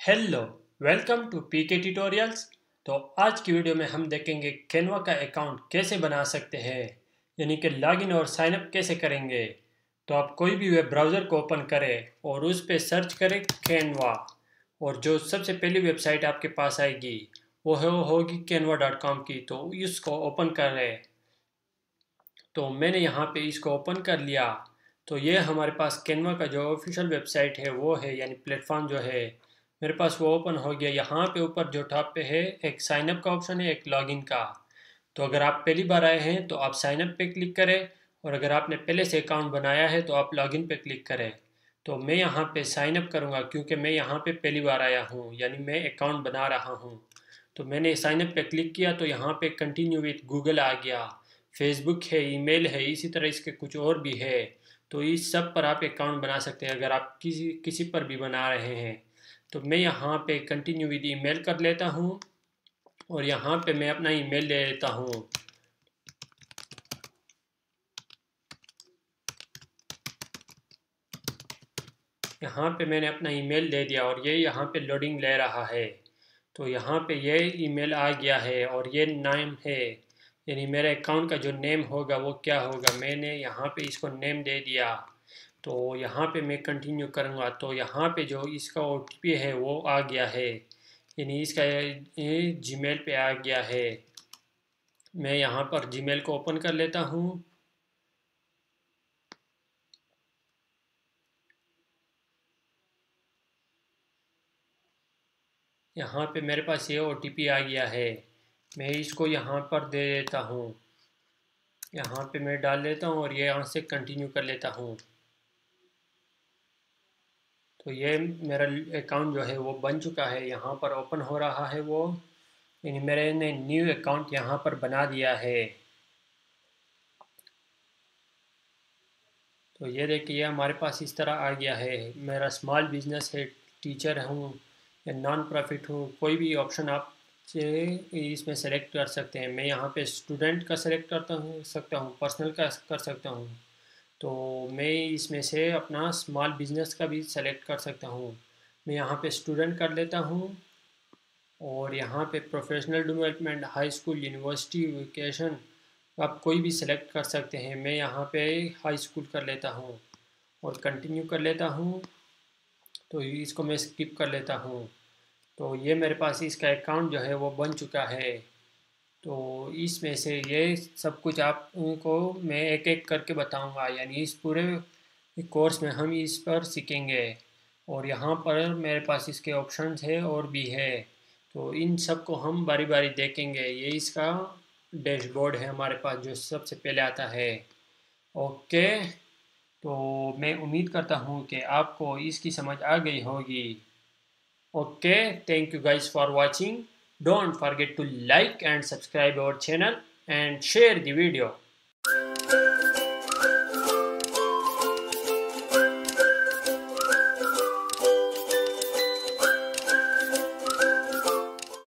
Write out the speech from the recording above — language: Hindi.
Hello, welcome to PK tutorials. तो आज की वीडियो में हम देखेंगे कैनवा का अकाउंट कैसे बना सकते हैं, यानी कि लॉगिन और साइन अप कैसे करेंगे। तो आप कोई भी वेब ब्राउज़र को ओपन करें और उस पर सर्च करें कैनवा, और जो सबसे पहली वेबसाइट आपके पास आएगी वो होगी canva.com की। तो इसको ओपन करें। तो मैंने यहाँ पे इसको ओपन कर लिया। तो ये हमारे पास कैनवा का जो ऑफिशियल वेबसाइट है वो है, यानी प्लेटफॉर्म जो है मेरे पास वो ओपन हो गया। यहाँ पे ऊपर जो टॉप पे है एक साइन अप का ऑप्शन है, एक लॉगिन का। तो अगर आप पहली बार आए हैं तो आप साइन अप पे क्लिक करें, और अगर आपने पहले से अकाउंट बनाया है तो आप लॉगिन पे क्लिक करें। तो मैं यहाँ पे साइन अप करूँगा क्योंकि मैं यहाँ पे पहली बार आया हूँ, यानी मैं अकाउंट बना रहा हूँ। तो मैंने साइन अप पे क्लिक किया तो यहाँ पे कंटिन्यू विथ गूगल आ गया, फेसबुक है, ईमेल है, इसी तरह इसके कुछ और भी है। तो इस सब पर आप अकाउंट बना सकते हैं अगर आप किसी किसी पर भी बना रहे हैं। तो मैं यहाँ पे कंटिन्यू विद ईमेल कर लेता हूँ, और यहाँ पे मैं अपना ईमेल ले लेता हूँ। यहाँ पे मैंने अपना ईमेल दे दिया और ये यहाँ पे लोडिंग ले रहा है। तो यहाँ पे ये ईमेल आ गया है और ये नाम है, यानी मेरे अकाउंट का जो नेम होगा वो क्या होगा। मैंने यहाँ पे इसको नेम दे दिया। तो यहाँ पे मैं कंटिन्यू करूँगा। तो यहाँ पे जो इसका OTP है वो आ गया है, यानी इसका ये जीमेल पे आ गया है। मैं यहाँ पर जीमेल को ओपन कर लेता हूँ। यहाँ पे मेरे पास ये OTP आ गया है। मैं इसको यहाँ पर दे देता हूँ, यहाँ पे मैं डाल लेता हूँ और ये यहाँ से कंटिन्यू कर लेता हूँ। तो ये मेरा अकाउंट जो है वो बन चुका है, यहाँ पर ओपन हो रहा है वो, यानी मेरे ने न्यू अकाउंट यहाँ पर बना दिया है। तो ये देखिए हमारे पास इस तरह आ गया है। मेरा स्मॉल बिजनेस है, टीचर हूँ या नॉन प्रॉफिट हूँ, कोई भी ऑप्शन आप इसमें सेलेक्ट कर सकते हैं। मैं यहाँ पे स्टूडेंट का सेलेक्ट सकता हूँ, पर्सनल का कर सकता हूँ। तो मैं इसमें से अपना स्मॉल बिजनेस का भी सेलेक्ट कर सकता हूँ। मैं यहाँ पे स्टूडेंट कर लेता हूँ, और यहाँ पे professional development, high school, university, vacation आप कोई भी सेलेक्ट कर सकते हैं। मैं यहाँ पे हाई स्कूल कर लेता हूँ और कंटिन्यू कर लेता हूँ। तो इसको मैं स्किप कर लेता हूँ। तो ये मेरे पास इसका अकाउंट जो है वो बन चुका है। तो इसमें से ये सब कुछ आपको मैं एक एक करके बताऊंगा, यानी इस पूरे कोर्स में हम इस पर सीखेंगे। और यहाँ पर मेरे पास इसके ऑप्शंस है और भी है। तो इन सब को हम बारी बारी देखेंगे। ये इसका डैशबोर्ड है हमारे पास जो सबसे पहले आता है। ओके, तो मैं उम्मीद करता हूँ कि आपको इसकी समझ आ गई होगी। Okay, thank you guys for watching. Don't forget to like and subscribe our channel and share the video.